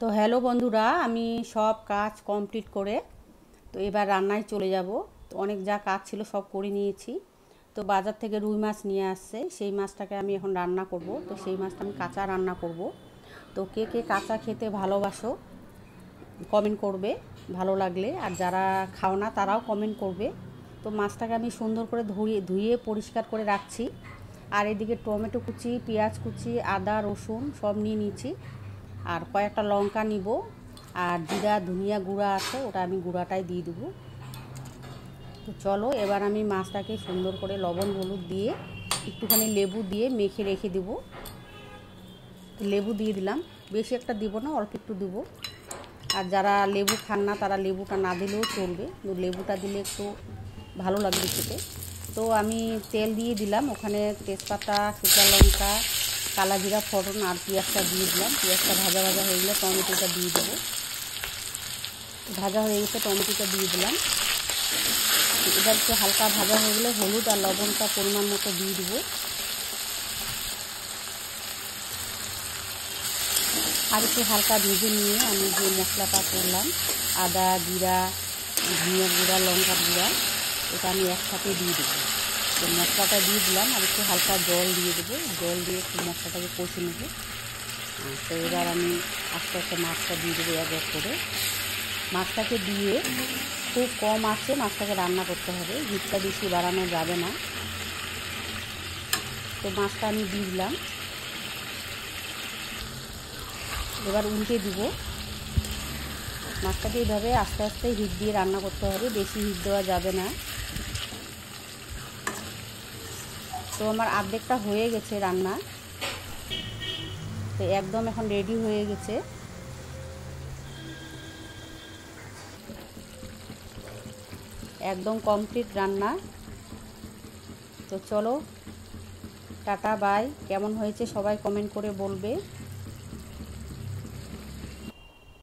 তো হ্যালো বন্ধুরা, আমি সব কাজ কমপ্লিট করে তো এবার রান্নায় চলে যাব। তো অনেক যা কাজ ছিল সব করে নিয়েছি। তো বাজার থেকে রুই মাছ নিয়ে আসছে, সেই মাছটাকে আমি এখন রান্না করব। তো সেই মাছটা আমি কাঁচা রান্না করব। তো কে কে কাঁচা খেতে ভালোবাসো কমেন্ট করবে ভালো লাগলে, আর যারা খাও না তারাও কমেন্ট করবে। তো মাছটাকে আমি সুন্দর করে ধুয়ে পরিষ্কার করে রাখছি। আর এদিকে টমেটো কুচি, পেঁয়াজ কুচি, আদা রসুন সব নিয়ে নিচ্ছি। আর কয়েকটা লঙ্কা নিব, আর জিরা ধনিয়া গুঁড়া আছে, ওটা আমি গুঁড়াটাই দিয়ে দেবো। তো চলো এবার আমি মাছটাকে সুন্দর করে লবণ হলুদ দিয়ে একটুখানি লেবু দিয়ে মেখে রেখে দেবো। লেবু দিয়ে দিলাম, বেশি একটা দিব না, অল্প একটু দেবো। আর যারা লেবু খান না তারা লেবুটা না দিলেও চলবে, কিন্তু লেবুটা দিলে একটু ভালো লাগবে খেতে। তো আমি তেল দিয়ে দিলাম, ওখানে তেজপাতা, শুকনো লঙ্কা, কালা জিরা ফোড়ন আর পেঁয়াজটা দিয়ে দিলাম। পেঁয়াজটা ভাজা ভাজা হয়ে গেলে টমেটোটা দিয়ে দেবো। ভাজা হয়ে গেছে, টমেটোটা দিয়ে দিলাম। এবার একটু হালকা ভাজা হয়ে গেলে হলুদ আর লবণটা পরিমাণ মতো দিয়ে দেবো। আর একটু হালকা ভেজে নিয়ে আমি যে মশলাটা করলাম, আদা জিরা ধনিয়া গুঁড়া লঙ্কার গুঁড়া, এটা আমি একসাথে দিয়ে দেবো। তো মশলাটা দিয়ে দিলাম, আর একটু হালকা জল দিয়ে দেবো। জল দিয়ে একটু মশলাটাকে কষে নেবো। তো এবার আমি আস্তে আস্তে মাছটা দিয়ে দেবো এক এক করে। মাছটাকে দিয়ে খুব কম আঁচে মাছটাকে রান্না করতে হবে, হিটটা বেশি বাড়ানো যাবে না। তো মাছটা আমি দিয়ে দিলাম, এবার উল্টে দিব। মাছটাকে এইভাবে আস্তে আস্তে হিট দিয়ে রান্না করতে হবে, বেশি হিট দেওয়া যাবে না। তো আমার অর্ধেকটা হয়ে গেছে রান্না, তো একদম এখন রেডি হয়ে গেছে। একদম কমপ্লিট রান্না। তো চলো টাটা বাই। কেমন হয়েছে সবাই কমেন্ট করে বলবে।